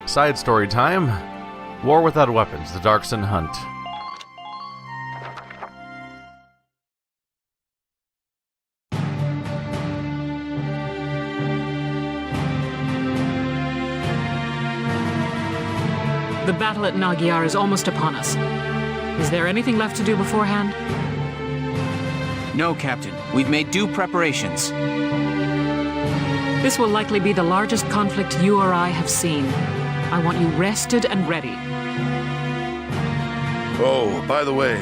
Side story time. War without weapons, the Darcsen hunt. The battle at Nagyar is almost upon us. Is there anything left to do beforehand? No, Captain. We've made due preparations. This will likely be the largest conflict you or I have seen. I want you rested and ready. Oh, by the way,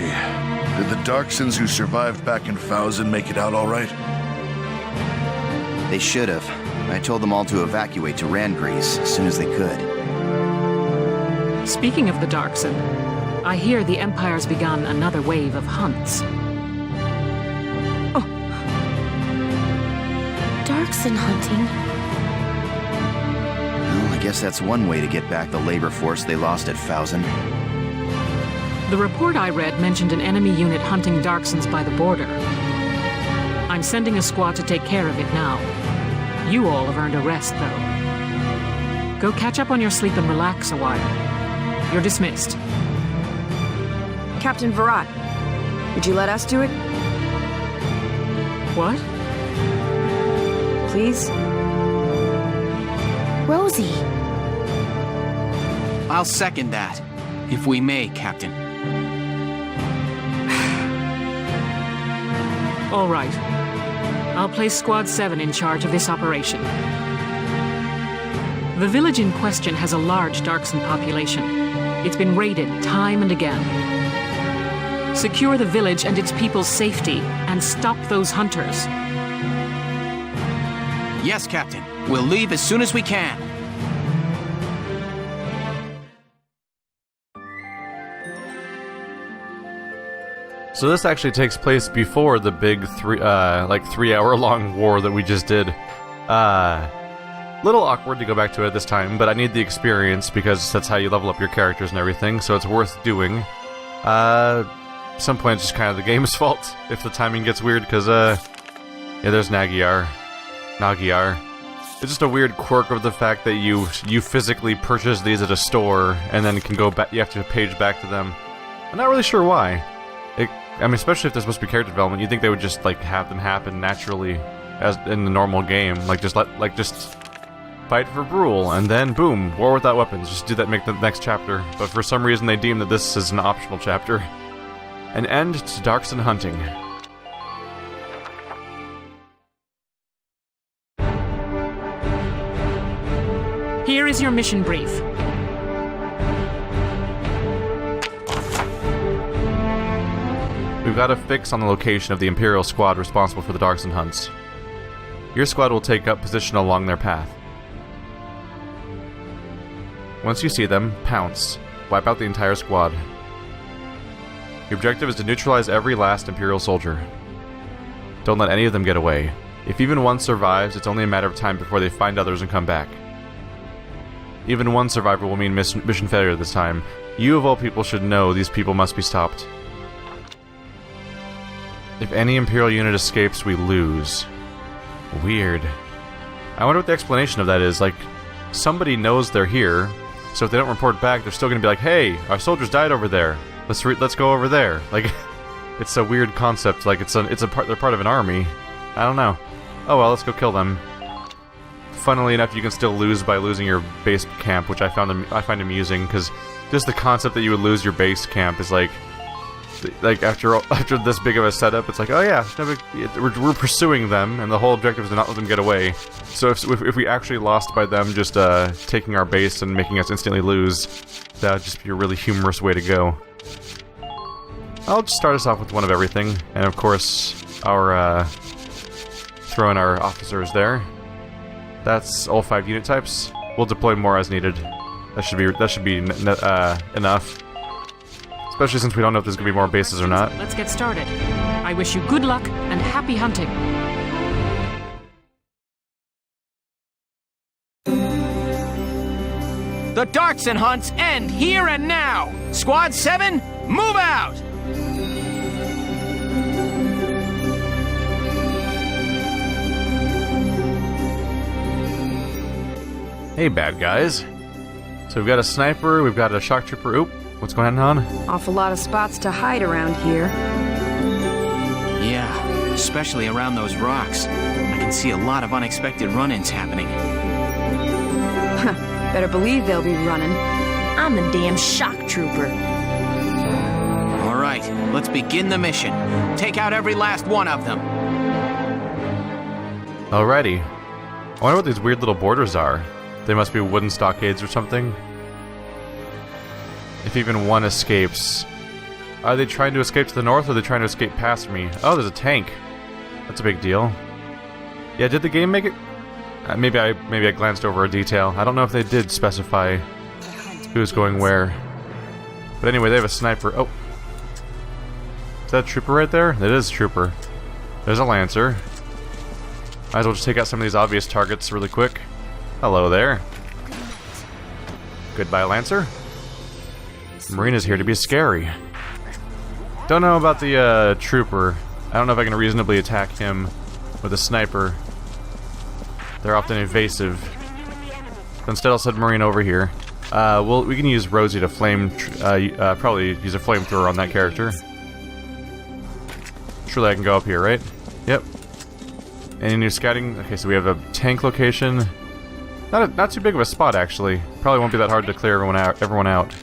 did the Darcsens who survived back in Fausen make it out all right? They should have. I told them all to evacuate to Randgrease as soon as they could. Speaking of the Darcsen, I hear the Empire's begun another wave of hunts. Darcsen hunting? Well, I guess that's one way to get back the labor force they lost at Fausen. The report I read mentioned an enemy unit hunting Darcsens by the border. I'm sending a squad to take care of it now. You all have earned a rest, though. Go catch up on your sleep and relax a while. You're dismissed. Captain Virat, would you let us do it? What? Please? Rosie. I'll second that, if we may, Captain. All right. I'll place Squad 7 in charge of this operation. The village in question has a large Darcsen population. It's been raided time and again. Secure the village and its people's safety, and stop those hunters. Yes, Captain. We'll leave as soon as we can. So this actually takes place before the big 3-hour-long war that we just did. Little awkward to go back to it this time, but I need the experience because that's how you level up your characters and everything, so it's worth doing. Some point it's just kind of the game's fault if the timing gets weird, because yeah, there's Nagyar. It's just a weird quirk of the fact that you physically purchase these at a store and then can go back. You have to page back to them. I'm not really sure why. I mean, especially if there's supposed to be character development, you'd think they would just like have them happen naturally, as in the normal game. Just fight for Brule, and then boom, war without weapons. Just do that, make the next chapter. But for some reason, they deem that this is an optional chapter. An end to Darcsen hunting. Here is your mission brief. We've got a fix on the location of the Imperial squad responsible for the Darcsen hunts. Your squad will take up position along their path. Once you see them, pounce. Wipe out the entire squad. Your objective is to neutralize every last Imperial soldier. Don't let any of them get away. If even one survives, it's only a matter of time before they find others and come back. Even one survivor will mean mission failure this time. You of all people should know these people must be stopped. If any Imperial unit escapes, we lose. Weird. I wonder what the explanation of that is. Like, somebody knows they're here, so if they don't report back, they're still gonna be like, hey, our soldiers died over there. Let's go over there. Like, it's a weird concept. Like, they're part of an army. I don't know. Oh well, let's go kill them. Funnily enough, you can still lose by losing your base camp, which I find amusing, because just the concept that you would lose your base camp is like after this big of a setup, it's like, oh yeah, we're pursuing them, and the whole objective is to not let them get away. So if we actually lost by them just taking our base and making us instantly lose, that would just be a really humorous way to go. I'll just start us off with one of everything, and of course, our throw in our officers there. That's all 5 unit types. We'll deploy more as needed. That should be enough. Especially since we don't know if there's going to be more bases or not. Let's get started. I wish you good luck and happy hunting. The Darcsen hunts end here and now! Squad 7, move out! Hey, bad guys. So we've got a sniper, we've got a shock trooper. Oop, what's going on? Awful lot of spots to hide around here. Yeah, especially around those rocks. I can see a lot of unexpected run-ins happening. Better believe they'll be running. I'm the damn shock trooper. All right, let's begin the mission. Take out every last one of them. Alrighty. I wonder what these weird little borders are. They must be wooden stockades or something. If even one escapes. Are they trying to escape to the north, or are they trying to escape past me? Oh, there's a tank. That's a big deal. Yeah, did the game make it? Maybe I glanced over a detail. I don't know if they did specify who's going where. But anyway, they have a sniper. Oh. Is that a trooper right there? It is a trooper. There's a lancer. Might as well just take out some of these obvious targets really quick. Hello there. Goodbye, lancer. Marina's here to be scary. Don't know about the trooper. I don't know if I can reasonably attack him with a sniper. They're often evasive. So instead, I'll send Marina over here. We can use Rosie to probably use a flamethrower on that character. Surely I can go up here, right? Yep. Any new scouting? Okay, so we have a tank location. Not too big of a spot, actually. Probably won't be that hard to clear everyone out.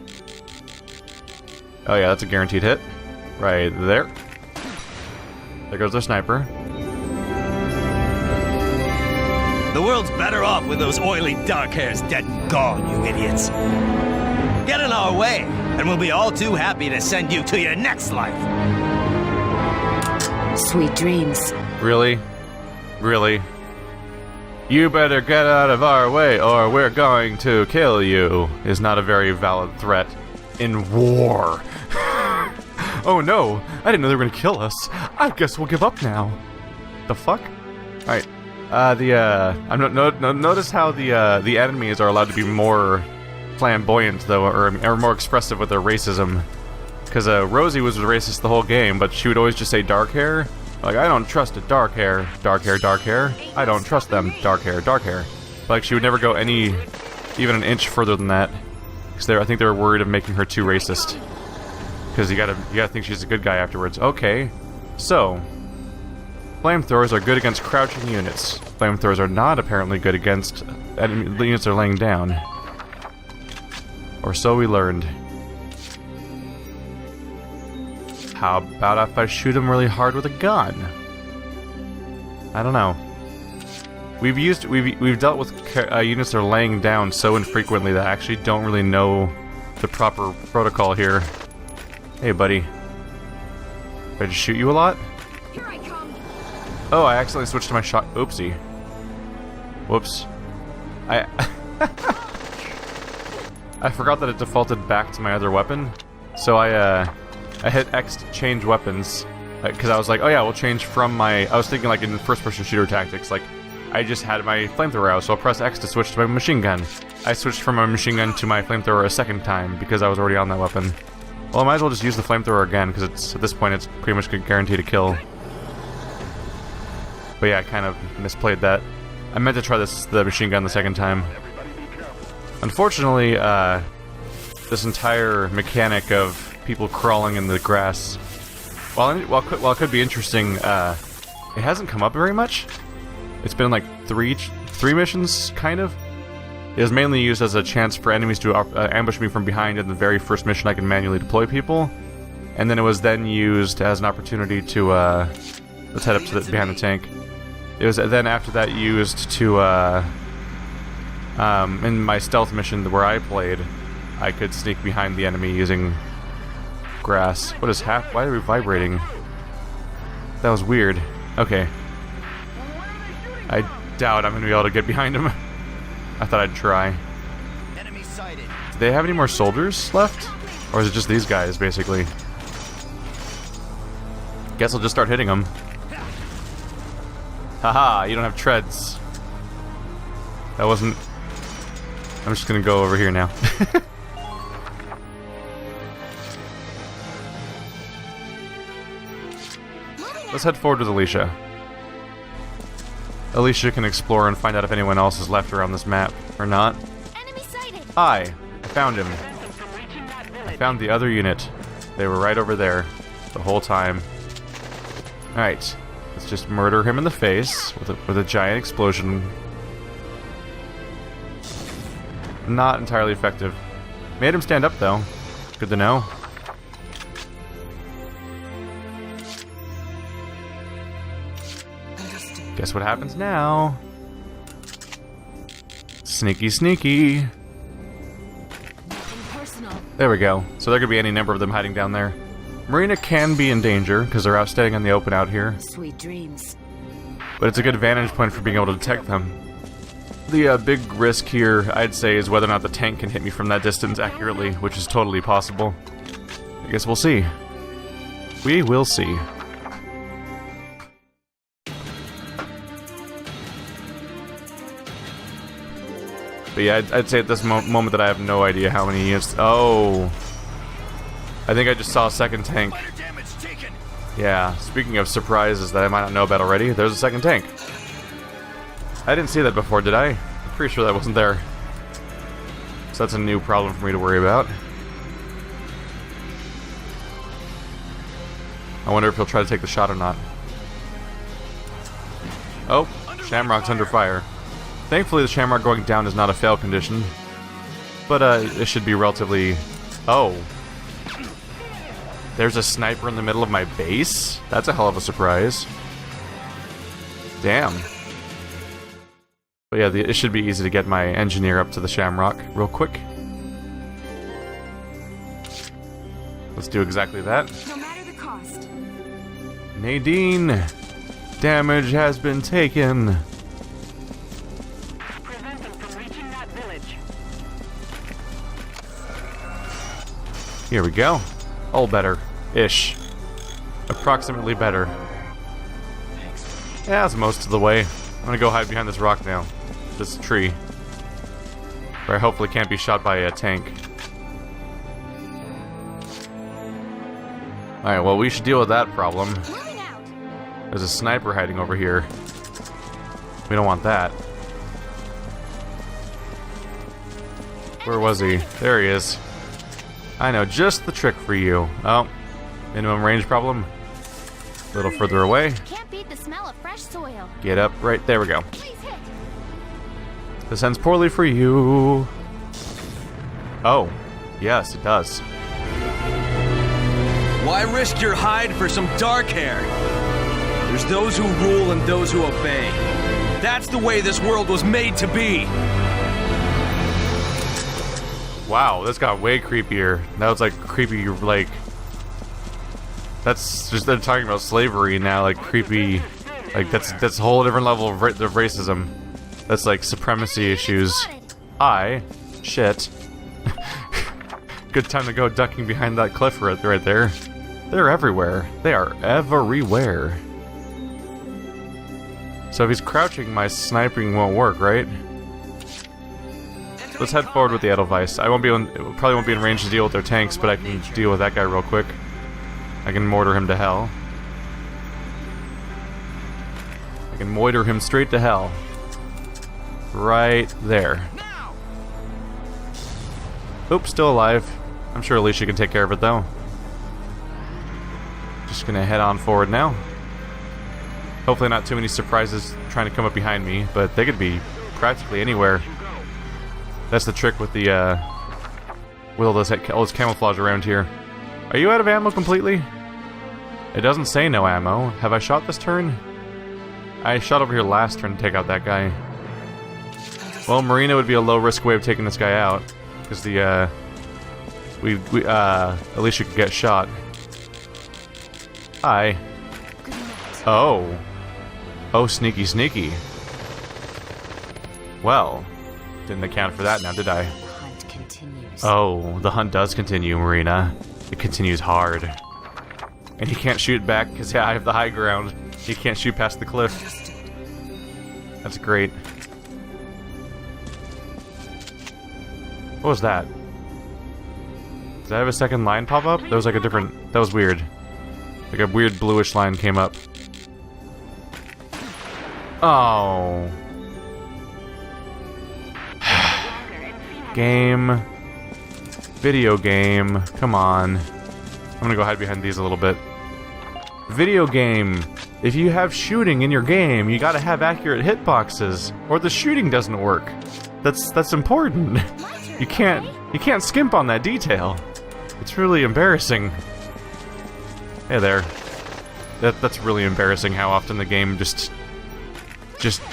Oh yeah, that's a guaranteed hit. Right there. There goes their sniper. The world's better off with those oily dark hairs dead and gone, you idiots. Get in our way, and we'll be all too happy to send you to your next life. Sweet dreams. Really? Really? You better get out of our way or we're going to kill you is not a very valid threat in war. Oh no, I didn't know they were gonna kill us. I guess we'll give up now. The fuck? Alright. Notice how the enemies are allowed to be more flamboyant though, or more expressive with their racism. Because Rosie was racist the whole game, but she would always just say dark hair. Like, I don't trust it, dark hair, dark hair, dark hair. I don't trust them, dark hair, dark hair. Like, she would never go even an inch further than that. Because I think they were worried of making her too racist. Because you gotta think she's a good guy afterwards. Okay, so flamethrowers are good against crouching units. Flamethrowers are not apparently good against enemy units that are laying down. Or so we learned. How about if I shoot him really hard with a gun? I don't know. We've dealt with units that are laying down so infrequently that I actually don't really know the proper protocol here. Hey, buddy. Did I just shoot you a lot? Here I come. Oh, I accidentally switched to my shot. Oopsie. Whoops. I forgot that it defaulted back to my other weapon, so I hit X to change weapons, because I was like, oh yeah, we'll change from my... I was thinking like in first-person shooter tactics, like, I just had my flamethrower out, so I'll press X to switch to my machine gun. I switched from my machine gun to my flamethrower a second time, because I was already on that weapon. Well, I might as well just use the flamethrower again, because at this point it's pretty much guaranteed to kill. But yeah, I kind of misplayed that. I meant to try the machine gun the second time. Unfortunately, this entire mechanic of people crawling in the grass, while it could be interesting, it hasn't come up very much. It's been like three missions, kind of. It was mainly used as a chance for enemies to ambush me from behind. In the very first mission, I can manually deploy people, and then it was then used as an opportunity to let's head up to behind the tank. It was then after that used to in my stealth mission where I played, I could sneak behind the enemy using grass. What is why are we vibrating? That was weird. Okay. I doubt I'm gonna be able to get behind him. I thought I'd try. Enemy sighted. Do they have any more soldiers left? Or is it just these guys, basically? Guess I'll just start hitting them. Haha, you don't have treads. That wasn't... I'm just gonna go over here now. Let's head forward with Alicia. Alicia can explore and find out if anyone else is left around this map, or not. Enemy sighted. Hi. I found him. I found the other unit. They were right over there the whole time. Alright. Let's just murder him in the face with a giant explosion. Not entirely effective. Made him stand up, though. Good to know. Guess what happens now? Sneaky, sneaky. There we go. So there could be any number of them hiding down there. Marina can be in danger, because they're out staying on the open out here. Sweet dreams. But it's a good vantage point for being able to detect them. The big risk here, I'd say, is whether or not the tank can hit me from that distance accurately, which is totally possible. I guess we'll see. We will see. But yeah, I'd say at this moment that I have no idea how many units... Oh! I think I just saw a second tank. Yeah, speaking of surprises that I might not know about already, there's a second tank. I didn't see that before, did I? I'm pretty sure that wasn't there. So that's a new problem for me to worry about. I wonder if he'll try to take the shot or not. Oh, Shamrock's under fire. Thankfully, the Shamrock going down is not a fail condition. But, it should be relatively... Oh. There's a sniper in the middle of my base? That's a hell of a surprise. Damn. But yeah, it should be easy to get my engineer up to the Shamrock real quick. Let's do exactly that. No matter the cost. Nadine! Damage has been taken. Prevent them from reaching that village. Here we go. All better. Ish. Approximately better. Yeah, that's most of the way. I'm gonna go hide behind this rock now. This tree. Where I hopefully can't be shot by a tank. Alright, well, we should deal with that problem. There's a sniper hiding over here. We don't want that. Where was he? There he is. I know just the trick for you. Oh, minimum range problem. A little further away. Can't beat the smell of fresh soil. Get up right there we go. Please hit. This ends poorly for you. Oh, yes, it does. Why risk your hide for some dark hair? There's those who rule and those who obey. That's the way this world was made to be. Wow, this got way creepier. Now it's like creepy, like... That's just, they're talking about slavery now, like creepy... Like, that's a whole different level of racism. That's like supremacy issues. Shit. Good time to go ducking behind that cliff right there. They're everywhere. They are everywhere. So if he's crouching, my sniping won't work, right? Let's head forward with the Edelweiss. Probably won't be in range to deal with their tanks, but I can deal with that guy real quick. I can mortar him to hell. I can moiter him straight to hell. Right there. Oops, still alive. I'm sure Alicia can take care of it, though. Just gonna head on forward now. Hopefully not too many surprises trying to come up behind me, but they could be practically anywhere. That's the trick with the, with all this camouflage around here. Are you out of ammo completely? It doesn't say no ammo. Have I shot this turn? I shot over here last turn to take out that guy. Well, Marina would be a low-risk way of taking this guy out. Because the, Alicia could get shot. Hi. Oh. Oh, sneaky, sneaky. Well, didn't account for that now, did I? The hunt continues. Oh, the hunt does continue, Marina. It continues hard. And he can't shoot back because, yeah, I have the high ground. He can't shoot past the cliff. That's great. What was that? Did I have a second line pop up? That was like a different... That was weird. Like a weird bluish line came up. Oh. Game. Video game. Come on. I'm gonna go hide behind these a little bit. Video game. If you have shooting in your game, you gotta have accurate hitboxes, or the shooting doesn't work. That's important. You can't skimp on that detail. It's really embarrassing. Hey there. That's really embarrassing how often the game just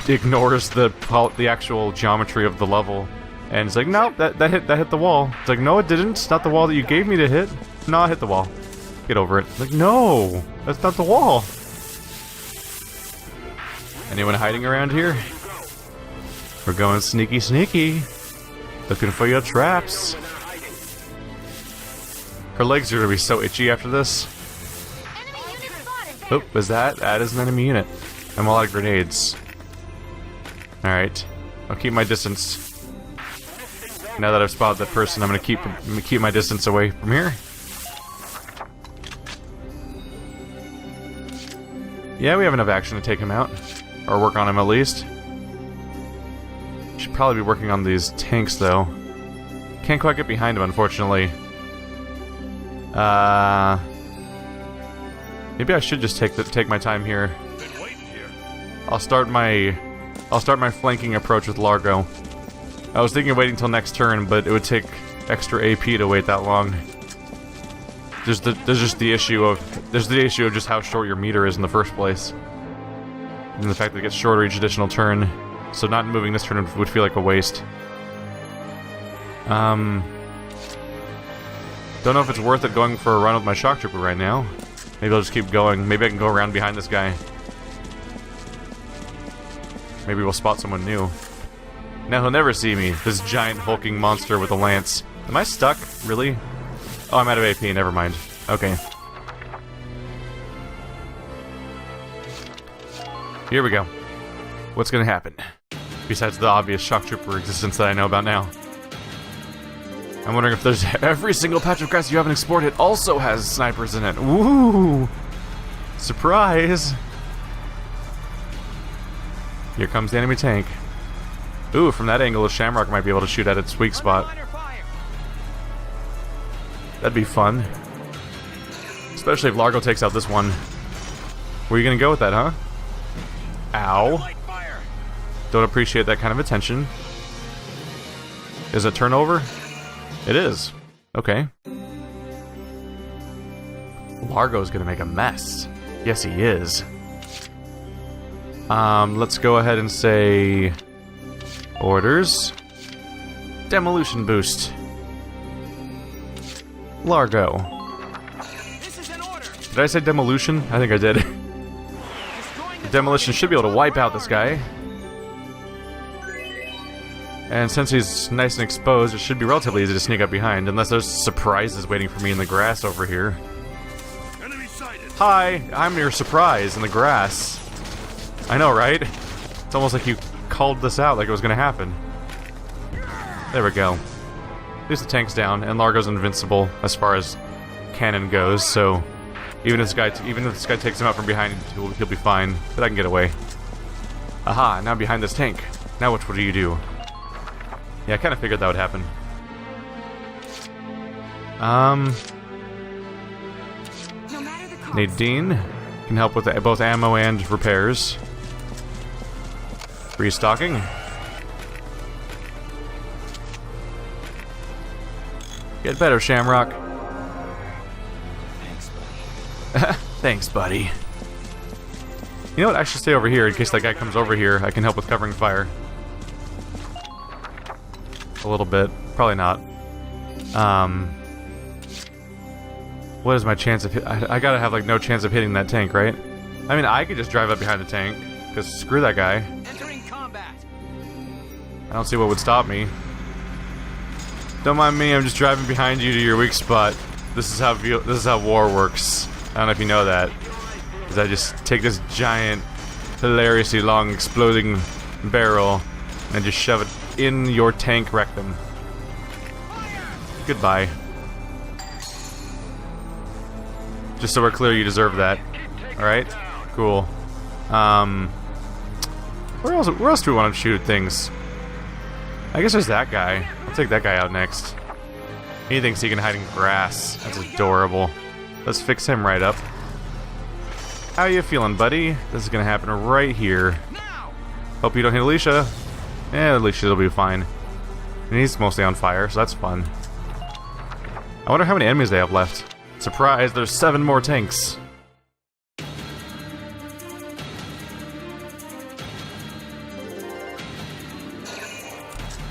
ignores the actual geometry of the level. And it's like, no, that hit the wall. It's like, no, it didn't. It's not the wall that you gave me to hit. No, I hit the wall. Get over it. Like, no, that's not the wall. Anyone hiding around here? We're going sneaky, sneaky. Looking for your traps. Her legs are gonna be so itchy after this. Oh, was that? That is an enemy unit. I'm all out of grenades. Alright. I'll keep my distance. Now that I've spotted that person, I'm gonna keep my distance away from here. Yeah, we have enough action to take him out. Or work on him at least. Should probably be working on these tanks though. Can't quite get behind him, unfortunately. Maybe I should just take my time here. I'll start my flanking approach with Largo. I was thinking of waiting until next turn, but it would take extra AP to wait that long. There's the issue of just how short your meter is in the first place, and the fact that it gets shorter each additional turn. So not moving this turn would feel like a waste. Don't know if it's worth it going for a run with my shock trooper right now. Maybe I'll just keep going. Maybe I can go around behind this guy. Maybe we'll spot someone new. Now he'll never see me, this giant hulking monster with a lance. Am I stuck? Really? Oh, I'm out of AP, never mind. Okay. Here we go. What's gonna happen? Besides the obvious shock trooper existence that I know about now. I'm wondering if there's every single patch of grass you haven't explored, it also has snipers in it. Woo! Surprise! Here comes the enemy tank. Ooh, from that angle, a Shamrock might be able to shoot at its weak spot. That'd be fun. Especially if Largo takes out this one. Where are you gonna go with that, huh? Ow. Don't appreciate that kind of attention. Is it turnover? It is. Okay. Largo's gonna make a mess. Yes, he is. Let's go ahead and say... Orders. Demolition boost. Largo. Did I say demolition? I think I did. The demolition should be able to wipe out this guy. And since he's nice and exposed, it should be relatively easy to sneak up behind, unless there's surprises waiting for me in the grass over here. Hi, I'm your surprise in the grass. I know, right? It's almost like you called this out like it was gonna happen. There we go. At least the tank's down, and Largo's invincible as far as cannon goes, so even if this guy takes him out from behind, he'll be fine, but I can get away. Aha, now behind this tank. Now what do you do? Yeah, I kind of figured that would happen. Nadine can help with both ammo and repairs. Restocking. Get better, Shamrock. Thanks, buddy. Thanks, buddy. You know what? I should stay over here in case that guy comes over here. I can help with covering fire. A little bit. Probably not. What is my chance of I gotta have, like, no chance of hitting that tank, right? I mean, I could just drive up behind the tank, because screw that guy. Entering combat. I don't see what would stop me. Don't mind me, I'm just driving behind you to your weak spot. This is how war works. I don't know if you know that. Is I just take this giant, hilariously long, exploding barrel and just shove it in your tank rectum. Goodbye. Just so we're clear, you deserve that. Alright? Cool. Where else do we want to shoot things? I guess there's that guy. I'll take that guy out next. He thinks he can hide in grass. That's adorable. Let's fix him right up. How you feeling, buddy? This is gonna happen right here. Hope you don't hit Alicia. Alicia'll be fine. And he's mostly on fire, so that's fun. I wonder how many enemies they have left. Surprise, there's 7 more tanks.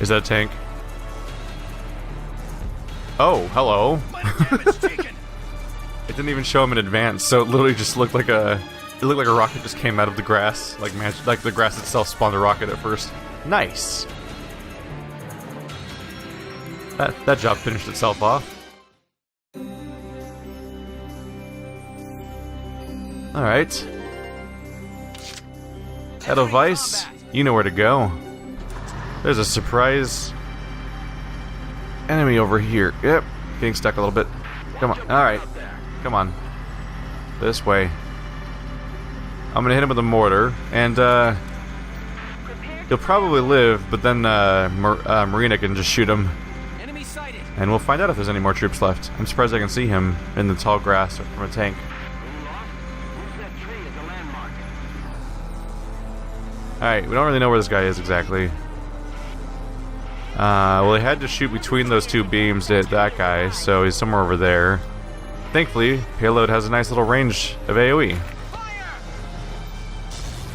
Is that a tank? Oh, hello. It didn't even show him in advance, so it literally just looked like a... It looked like a rocket just came out of the grass. Like the grass itself spawned a rocket at first. Nice! That job finished itself off. Alright. Edelweiss, you know where to go. There's a surprise enemy over here. Yep, getting stuck a little bit. Come on, alright. Come on. This way. I'm gonna hit him with a mortar, and he'll probably live, but then Marina can just shoot him. And we'll find out if there's any more troops left. I'm surprised I can see him in the tall grass from a tank. Alright, we don't really know where this guy is exactly. Well, he had to shoot between those 2 beams to hit that guy, so he's somewhere over there. Thankfully, payload has a nice little range of AoE.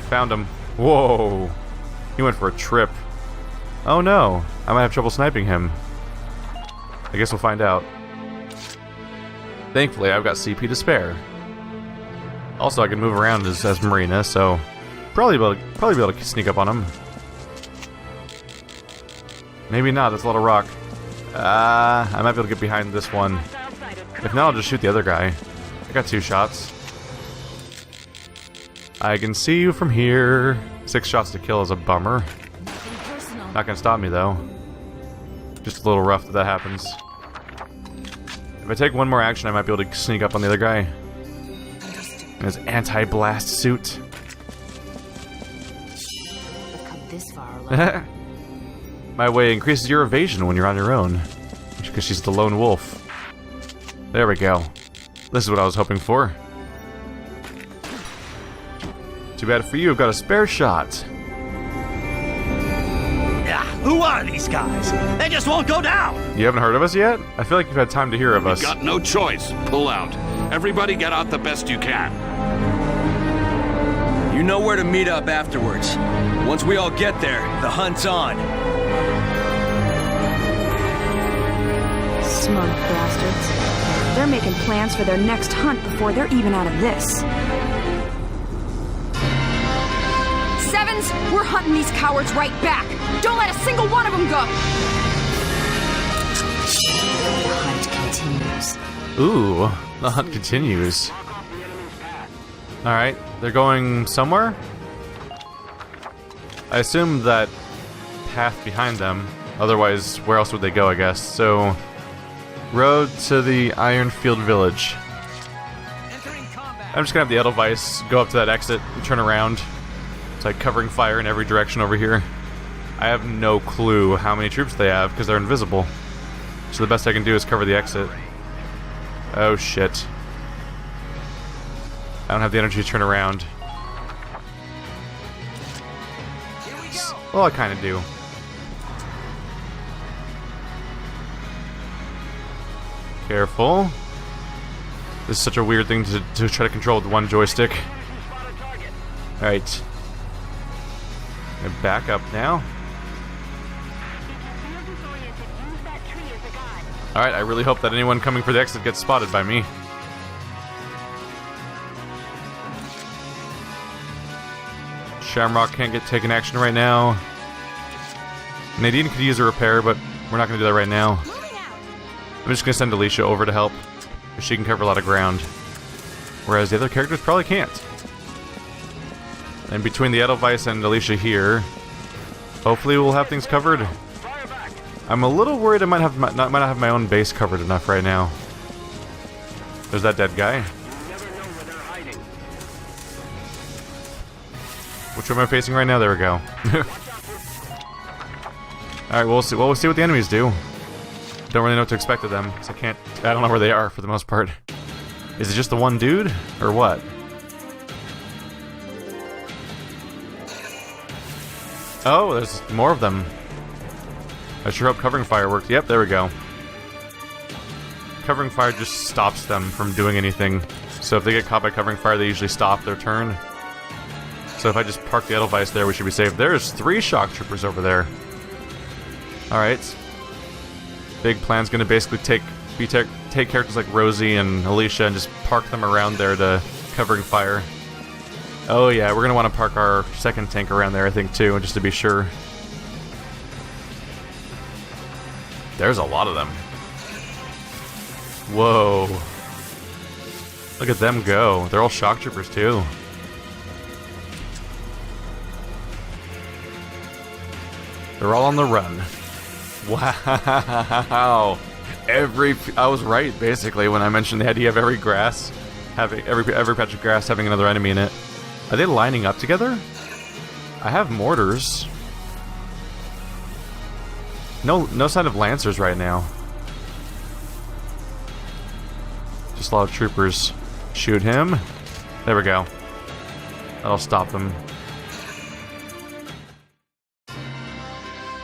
Found him. Whoa! He went for a trip. Oh no! I might have trouble sniping him. I guess we'll find out. Thankfully, I've got CP to spare. Also, I can move around as Marina, so probably be able to sneak up on him. Maybe not. That's a lot of rock. I might be able to get behind this one. If not, I'll just shoot the other guy. I got 2 shots. I can see you from here. 6 shots to kill is a bummer. Not gonna stop me though. Just a little rough that happens. If I take one more action, I might be able to sneak up on the other guy. In his anti-blast suit. I've come this far alone. My way increases your evasion when you're on your own. Because she's the lone wolf. There we go. This is what I was hoping for. Too bad for you, I've got a spare shot. Yeah, who are these guys? They just won't go down! You haven't heard of us yet? I feel like you've had time to hear of us. Got no choice. Pull out. Everybody get out the best you can. You know where to meet up afterwards. Once we all get there, the hunt's on. Smug bastards. They're making plans for their next hunt before they're even out of this. Sevens, we're hunting these cowards right back. Don't let a single one of them go. The hunt continues. Ooh, the hunt continues. Alright, they're going somewhere? I assume that path behind them. Otherwise, where else would they go, I guess? So, road to the Ironfield Village. I'm just gonna have the Edelweiss go up to that exit and turn around. It's like covering fire in every direction over here. I have no clue how many troops they have because they're invisible. So the best I can do is cover the exit. Oh shit. I don't have the energy to turn around. Well, I kind of do. Careful. This is such a weird thing to try to control with one joystick. Alright. Back up now. Alright, I really hope that anyone coming for the exit gets spotted by me. Shamrock can't get taken action right now. Nadine could use a repair, but we're not going to do that right now. I'm just going to send Alicia over to help, because she can cover a lot of ground. Whereas the other characters probably can't. And between the Edelweiss and Alicia here, hopefully we'll have things covered. I'm a little worried I might not have my own base covered enough right now. There's that dead guy. Which one am I facing right now? There we go. Alright, we'll see what the enemies do. Don't really know what to expect of them, because I don't know where they are for the most part. Is it just the one dude, or what? Oh, there's more of them. I sure hope covering fire worked. Yep, there we go. Covering fire just stops them from doing anything. So if they get caught by covering fire, they usually stop their turn. So if I just park the Edelweiss there, we should be safe. There's 3 shock troopers over there. Alright. Big plan's gonna basically take characters like Rosie and Alicia and just park them around there to covering fire. Oh yeah, we're gonna want to park our second tank around there, I think, too, just to be sure. There's a lot of them. Whoa. Look at them go. They're all shock troopers, too. They're all on the run. Wow. I was right, basically, when I mentioned the idea of every patch of grass having another enemy in it. Are they lining up together? I have mortars. No sign of lancers right now. Just a lot of troopers. Shoot him. There we go. That'll stop them.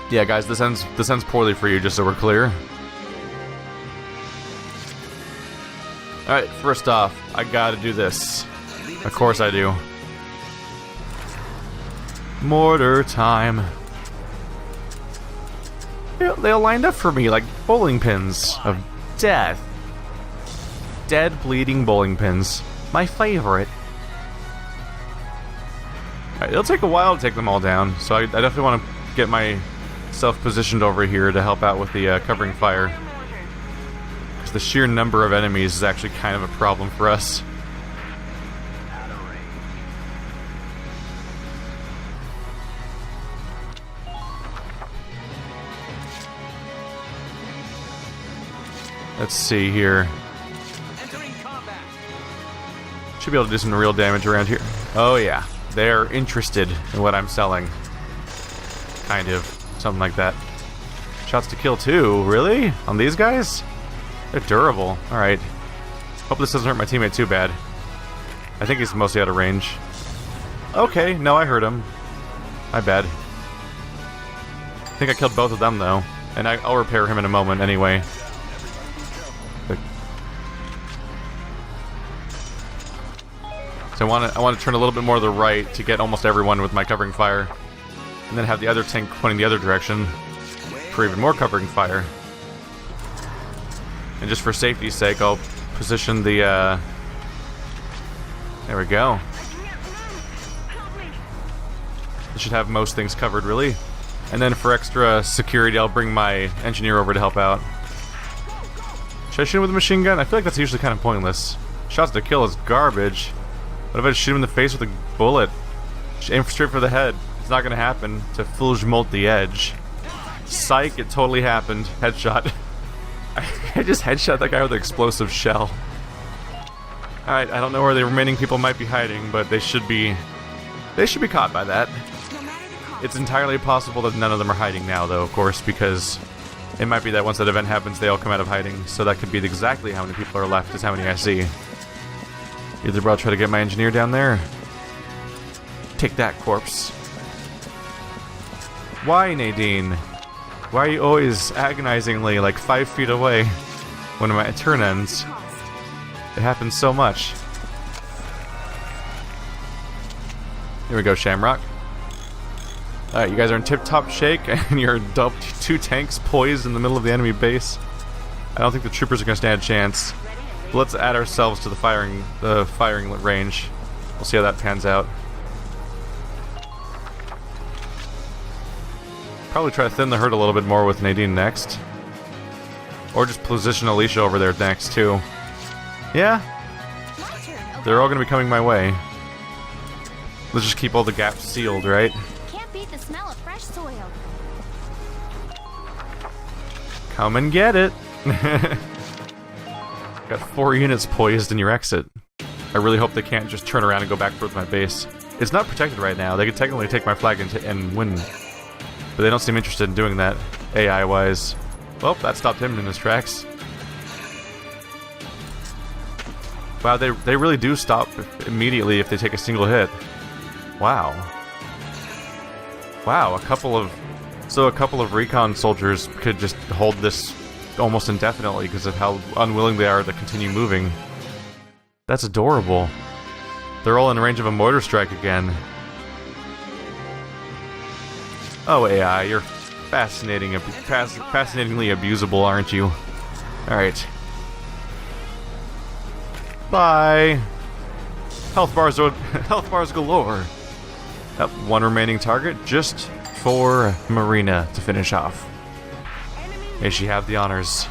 Yeah, guys, this ends poorly for you, just so we're clear. Alright, first off, I gotta do this. Of course I do. Mortar time. They all lined up for me like bowling pins of death. Dead, bleeding bowling pins. My favorite. Alright, it'll take a while to take them all down, so I definitely want to get myself positioned over here to help out with the covering fire. Because the sheer number of enemies is actually kind of a problem for us. Let's see here. Should be able to do some real damage around here. Oh yeah, they're interested in what I'm selling. Kind of. Something like that. Shots to kill too, really? On these guys? They're durable. Alright. Hope this doesn't hurt my teammate too bad. I think he's mostly out of range. Okay, no, I hurt him. My bad. I think I killed both of them though. And I'll repair him in a moment anyway. So I want to turn a little bit more to the right to get almost everyone with my covering fire. And then have the other tank pointing the other direction for even more covering fire. And just for safety's sake, I'll position the, there we go. This should have most things covered, really. And then for extra security, I'll bring my engineer over to help out. Should I shoot him with a machine gun? I feel like that's usually kind of pointless. Shots to kill is garbage. What if I just shoot him in the face with a bullet? Just aim straight for the head. It's not gonna happen to Fulgemolt the Edge. Psych, it totally happened. Headshot. I just headshot that guy with an explosive shell. Alright, I don't know where the remaining people might be hiding, but they should be caught by that. It's entirely possible that none of them are hiding now, though, of course, because it might be that once that event happens, they all come out of hiding, so that could be exactly how many people are left, is how many I see. Either I'll try to get my engineer down there. Take that, corpse. Why, Nadine? Why are you always agonizingly like 5 feet away when my turn ends? It happens so much. Here we go, Shamrock. Alright, you guys are in tip-top shape, and you're 2 tanks poised in the middle of the enemy base. I don't think the troopers are going to stand a chance. But let's add ourselves to the firing range. We'll see how that pans out. Probably try to thin the herd a little bit more with Nadine next. Or just position Alicia over there next, too. Yeah. They're all going to be coming my way. Let's just keep all the gaps sealed, right? Can't beat the smell of fresh soil. Come and get it. Got 4 units poised in your exit. I really hope they can't just turn around and go back towards my base. It's not protected right now. They could technically take my flag and win. But they don't seem interested in doing that, AI-wise. Well, that stopped him in his tracks. Wow, they really do stop immediately if they take a single hit. Wow. Wow, a couple of recon soldiers could just hold this almost indefinitely because of how unwilling they are to continue moving. That's adorable. They're all in range of a mortar strike again. Oh, AI, you're fascinatingly abusable, aren't you? Alright. Bye! Health bars galore. That one remaining target just for Marina to finish off. May she have the honors.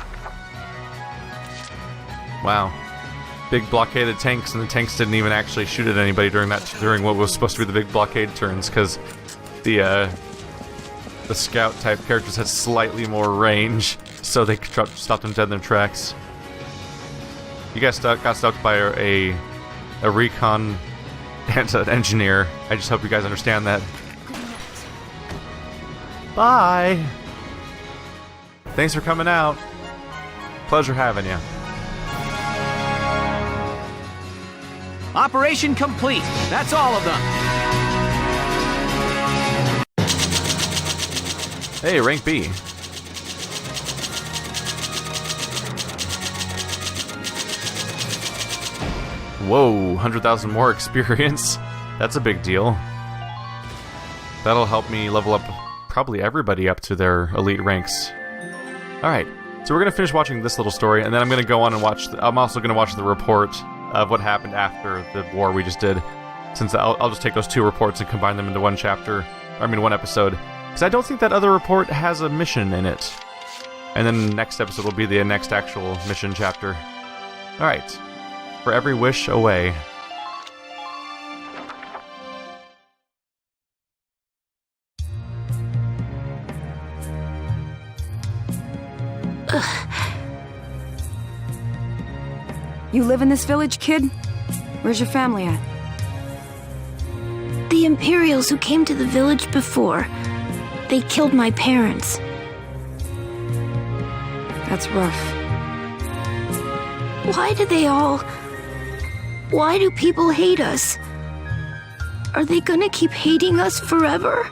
Wow. Big blockaded tanks, and the tanks didn't even actually shoot at anybody during what was supposed to be the big blockade turns, because the scout type characters had slightly more range, so they stopped them dead in their tracks. You guys got stopped by a recon and an engineer. I just hope you guys understand that. Bye! Thanks for coming out. Pleasure having you. Operation complete. That's all of them. Hey, rank B. Whoa, 100,000 more experience. That's a big deal. That'll help me level up probably everybody up to their elite ranks. Alright, so we're going to finish watching this little story, and then I'm going to go on and watch... I'm also going to watch the report of what happened after the war we just did. Since I'll just take those two reports and combine them into one episode. Because I don't think that other report has a mission in it. And then the next episode will be the next actual mission chapter. Alright. For every wish away. You live in this village, kid? Where's your family at? The Imperials who came to the village before. They killed my parents. That's rough. Why do people hate us? Are they gonna keep hating us forever?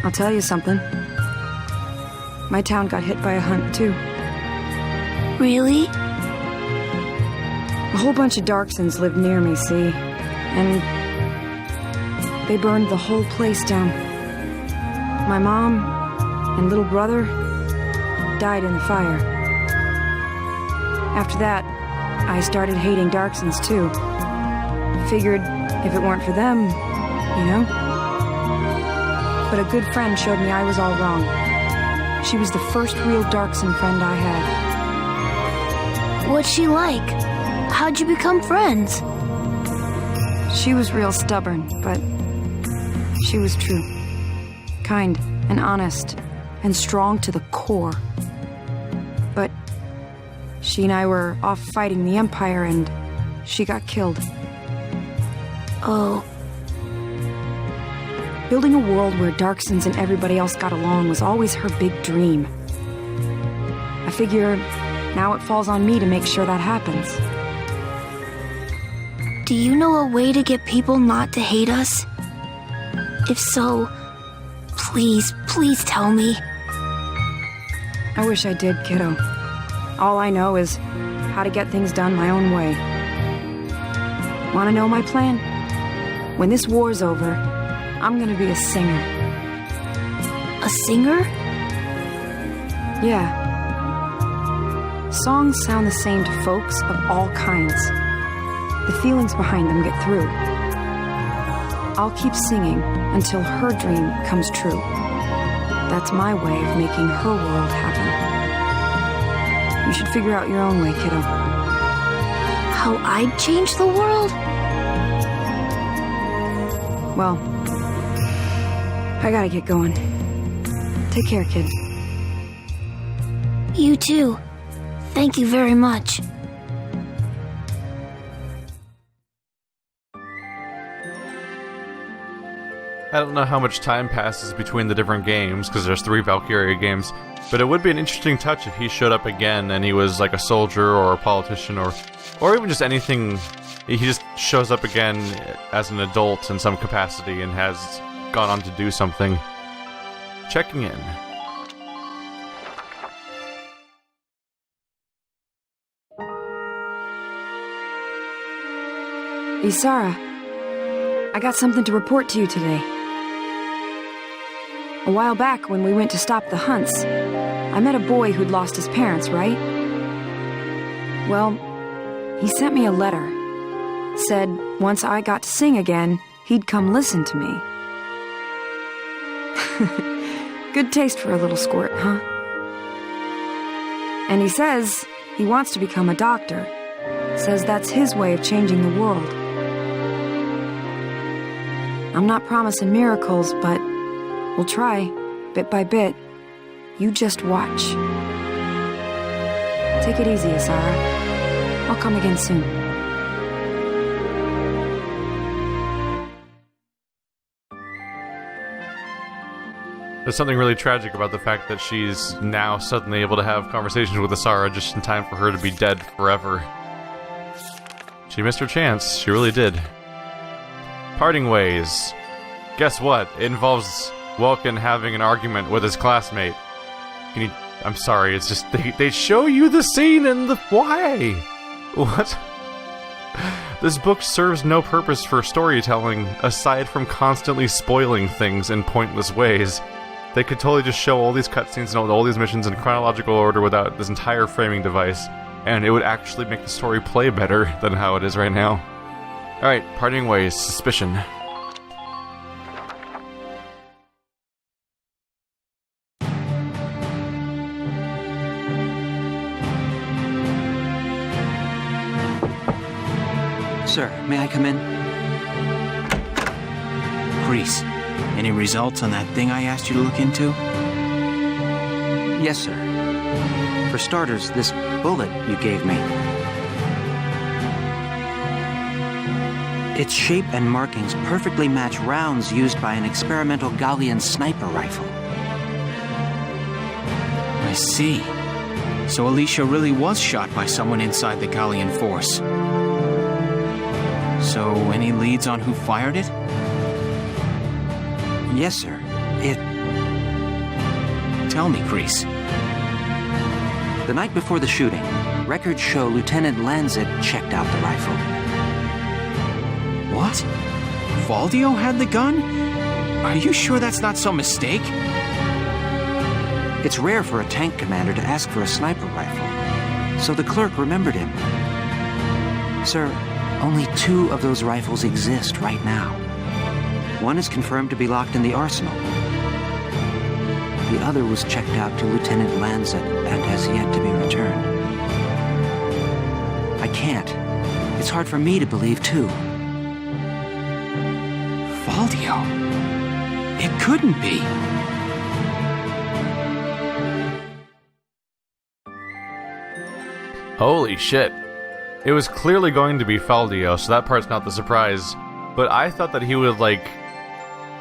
I'll tell you something. My town got hit by a hunt, too. Really? A whole bunch of Darcsens lived near me, see? And they burned the whole place down. My mom and little brother died in the fire. After that, I started hating Darcsens, too. Figured if it weren't for them, you know? But a good friend showed me I was all wrong. She was the first real Darcsen friend I had. What's she like? How'd you become friends? She was real stubborn, but she was true. Kind and honest and strong to the core. But she and I were off fighting the Empire and she got killed. Oh. Building a world where Darcsens and everybody else got along was always her big dream. I figure now it falls on me to make sure that happens. Do you know a way to get people not to hate us? If so, please tell me. I wish I did, kiddo. All I know is how to get things done my own way. Want to know my plan? When this war's over, I'm gonna be a singer. A singer? Yeah. Songs sound the same to folks of all kinds. The feelings behind them get through. I'll keep singing until her dream comes true. That's my way of making her world happen. You should figure out your own way, kiddo. How I'd change the world? Well, I gotta get going. Take care, kid. You too. Thank you very much. I don't know how much time passes between the different games, because there's 3 Valkyria games, but it would be an interesting touch if he showed up again and he was like a soldier or a politician or even just anything. He just shows up again as an adult in some capacity and has gone on to do something. Checking in. Isara, I got something to report to you today. A while back, when we went to stop the hunts, I met a boy who'd lost his parents, right? Well, he sent me a letter. Said once I got to sing again, he'd come listen to me. Good taste for a little squirt, huh? And he says he wants to become a doctor. Says that's his way of changing the world. I'm not promising miracles, but we'll try, bit by bit. You just watch. Take it easy, Isara. I'll come again soon. There's something really tragic about the fact that she's now suddenly able to have conversations with Isara just in time for her to be dead forever. She missed her chance, she really did. Parting ways. Guess what? It involves Welkin having an argument with his classmate. I'm sorry, it's just, they show you the scene and the... Why? What? This book serves no purpose for storytelling, aside from constantly spoiling things in pointless ways. They could totally just show all these cutscenes and all these missions in chronological order without this entire framing device, and it would actually make the story play better than how it is right now. Alright, parting ways, suspicion. Sir, may I come in? Grease, any results on that thing I asked you to look into? Yes, sir. For starters, this bullet you gave me. Its shape and markings perfectly match rounds used by an experimental Gallian sniper rifle. I see. So Alicia really was shot by someone inside the Gallian force. So, any leads on who fired it? Yes, sir. Tell me, Grease. The night before the shooting, records show Lieutenant Lanzet checked out the rifle. What? Faldio had the gun? Are you sure that's not some mistake? It's rare for a tank commander to ask for a sniper rifle, so the clerk remembered him. Sir, only 2 of those rifles exist right now. One is confirmed to be locked in the arsenal. The other was checked out to Lieutenant Lanzet and has yet to be returned. I can't. It's hard for me to believe, too. Faldio? It couldn't be. Holy shit. It was clearly going to be Faldio, so that part's not the surprise. But I thought that he would, like,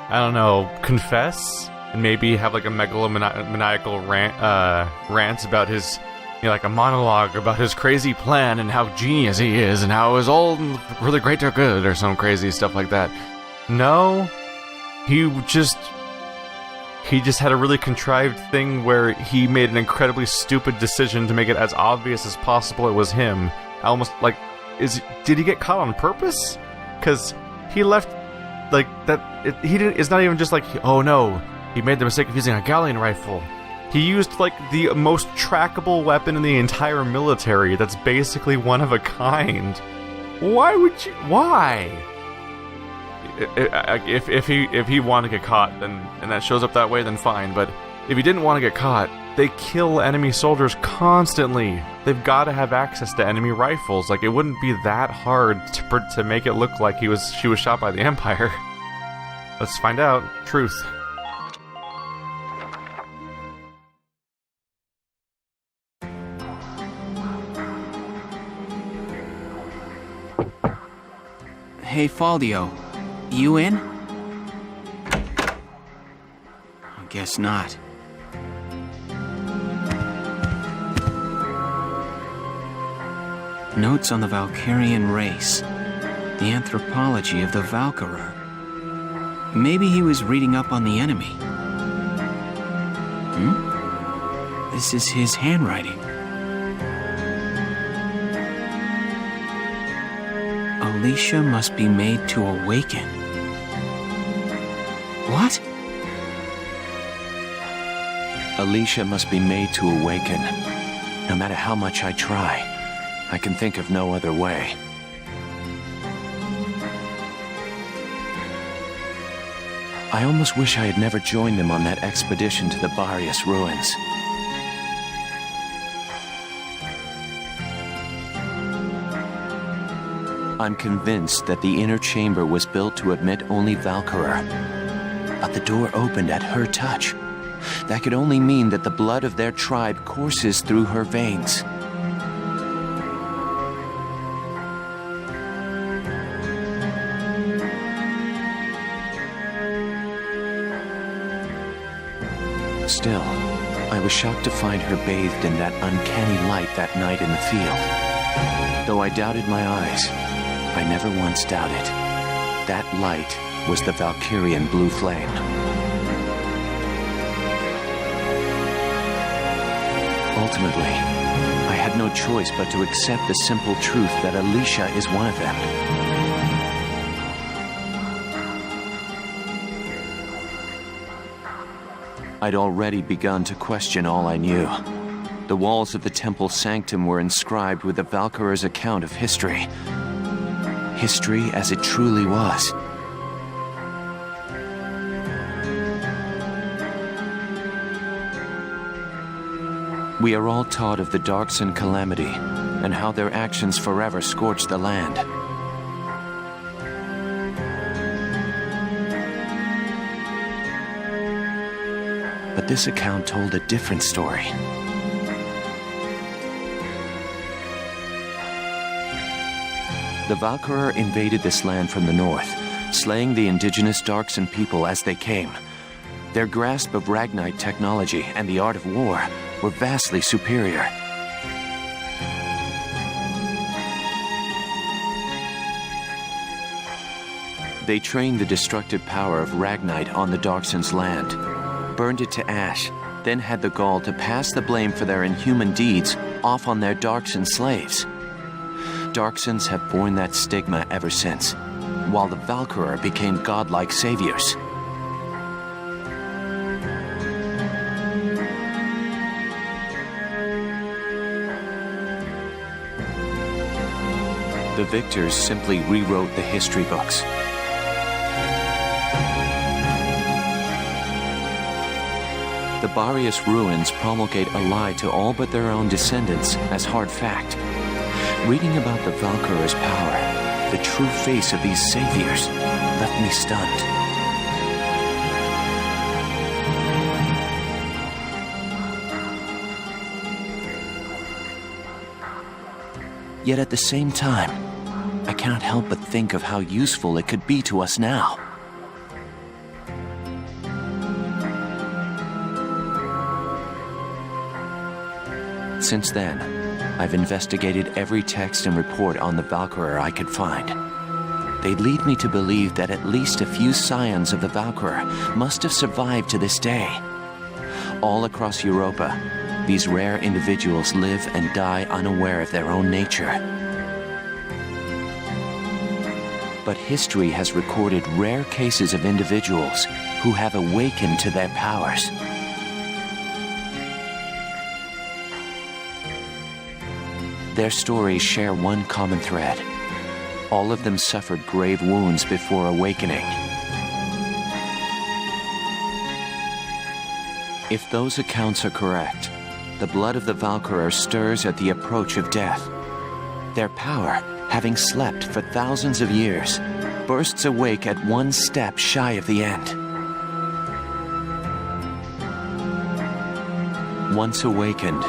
I don't know, confess? And maybe have, like, a megalomaniacal rant about his, you know, like a monologue about his crazy plan and how genius he is and how it was all for the greater good or some crazy stuff like that. No. He just had a really contrived thing where he made an incredibly stupid decision to make it as obvious as possible it was him. Almost like, did he get caught on purpose? Because he left, like, it's not even just like, oh no, he made the mistake of using a Gallian rifle. He used, like, the most trackable weapon in the entire military that's basically one of a kind. Why would you, why? If he wanted to get caught, then, and that shows up that way, then fine, but if he didn't want to get caught, they kill enemy soldiers constantly. They've got to have access to enemy rifles. Like, it wouldn't be that hard to make it look like she was shot by the Empire. Let's find out. Truth. Hey, Faldio. You in? Guess not. Notes on the Valkyrian race. The anthropology of the Valkyrur. Maybe he was reading up on the enemy. This is his handwriting. Alicia must be made to awaken. What? Alicia must be made to awaken. No matter how much I try, I can think of no other way. I almost wish I had never joined them on that expedition to the Barius ruins. I'm convinced that the inner chamber was built to admit only Valkyrur. But the door opened at her touch. That could only mean that the blood of their tribe courses through her veins. Still, I was shocked to find her bathed in that uncanny light that night in the field. Though I doubted my eyes, I never once doubted. That light was the Valkyrian blue flame. Ultimately, I had no choice but to accept the simple truth that Alicia is one of them. I'd already begun to question all I knew. The walls of the temple sanctum were inscribed with the Valkyrur's account of history. History as it truly was. We are all taught of the Darcsen calamity and how their actions forever scorched the land. But this account told a different story. The Valkyrur invaded this land from the north, slaying the indigenous Darcsen people as they came. Their grasp of Ragnite technology and the art of war were vastly superior. They trained the destructive power of Ragnite on the Darcsen's land, burned it to ash, then had the gall to pass the blame for their inhuman deeds off on their Darcsen slaves. Darcsens have borne that stigma ever since, while the Valkyrur became godlike saviors. The victors simply rewrote the history books. The Barius ruins promulgate a lie to all but their own descendants as hard fact. Reading about the Valkyrur's power, the true face of these saviors, left me stunned. Yet at the same time, I cannot help but think of how useful it could be to us now. Since then, I've investigated every text and report on the Valkyrur I could find. They lead me to believe that at least a few scions of the Valkyrur must have survived to this day. All across Europa, these rare individuals live and die unaware of their own nature. But history has recorded rare cases of individuals who have awakened to their powers. Their stories share one common thread. All of them suffered grave wounds before awakening. If those accounts are correct, the blood of the Valkyrur stirs at the approach of death. Their power, having slept for thousands of years, bursts awake at one step shy of the end. Once awakened,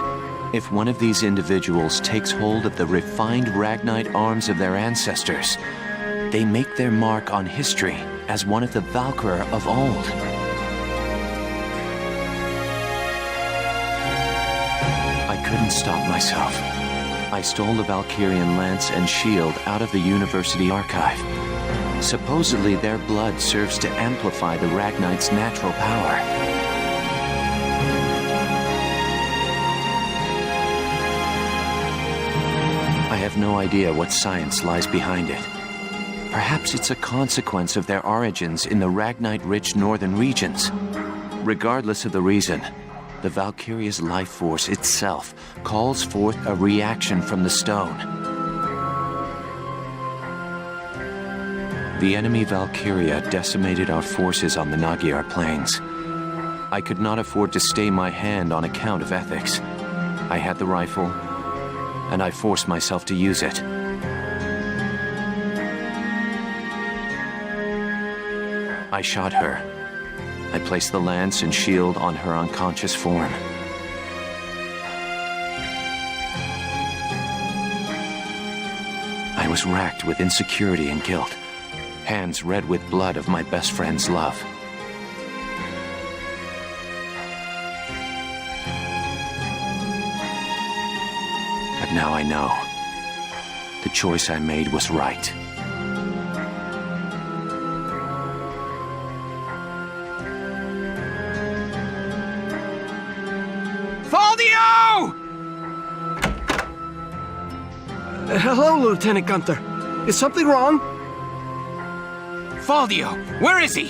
if one of these individuals takes hold of the refined Ragnite arms of their ancestors, they make their mark on history as one of the Valkyrur of old. couldn't stop myself. I stole the Valkyrian lance and shield out of the university archive. Supposedly their blood serves to amplify the Ragnite's natural power. I have no idea what science lies behind it. Perhaps it's a consequence of their origins in the Ragnite-rich northern regions. Regardless of the reason, the Valkyria's life force itself calls forth a reaction from the stone. The enemy Valkyria decimated our forces on the Magyar plains. I could not afford to stay my hand on account of ethics. I had the rifle, and I forced myself to use it. I shot her. I placed the lance and shield on her unconscious form. I was racked with insecurity and guilt, hands red with blood of my best friend's love. But now I know. The choice I made was right. Faldio! Hello, Lieutenant Gunther. Is something wrong? Faldio, where is he?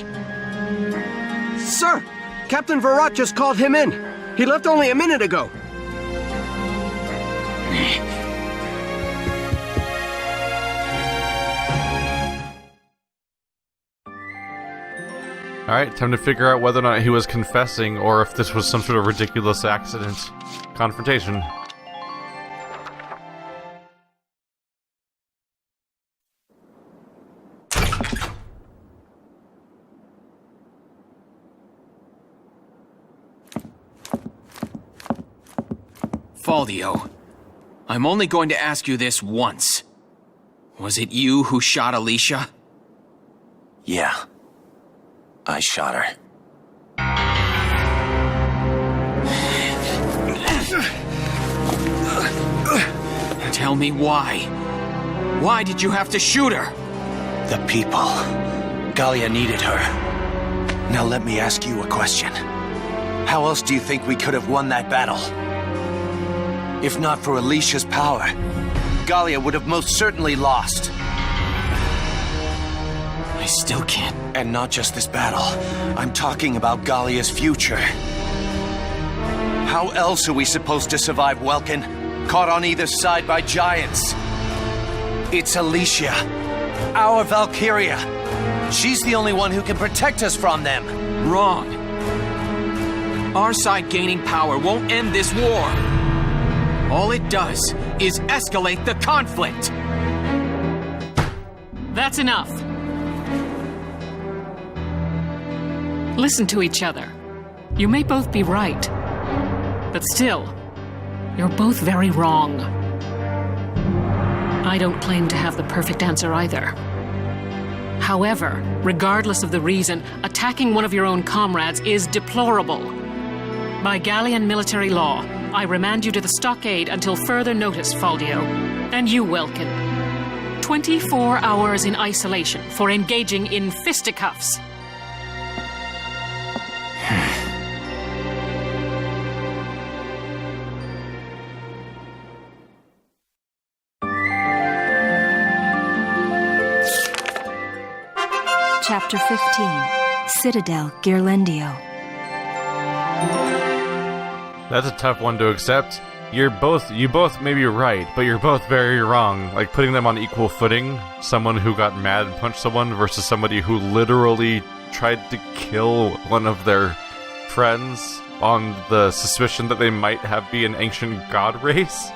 Sir, Captain Virat just called him in. He left only a minute ago. Alright, time to figure out whether or not he was confessing or if this was some sort of ridiculous accident. Confrontation. Faldio, I'm only going to ask you this once. Was it you who shot Alicia? Yeah. I shot her. Tell me why. Why did you have to shoot her? The people. Gallia needed her. Now let me ask you a question. How else do you think we could have won that battle? If not for Alicia's power, Gallia would have most certainly lost. I still can't. And not just this battle. I'm talking about Gallia's future. How else are we supposed to survive Welkin, caught on either side by giants? It's Alicia, our Valkyria. She's the only one who can protect us from them. Wrong. Our side gaining power won't end this war. All it does is escalate the conflict. That's enough. Listen to each other. You may both be right, but still, you're both very wrong. I don't claim to have the perfect answer either. However, regardless of the reason, attacking one of your own comrades is deplorable. By Gallian military law, I remand you to the stockade until further notice, Faldio. And you, Welkin. 24 hours in isolation for engaging in fisticuffs. Chapter 15, Citadel Ghirlandaio. That's a tough one to accept. You both may be right, but you're both very wrong. Like, putting them on equal footing, someone who got mad and punched someone versus somebody who literally tried to kill one of their friends on the suspicion that they might be an ancient god race.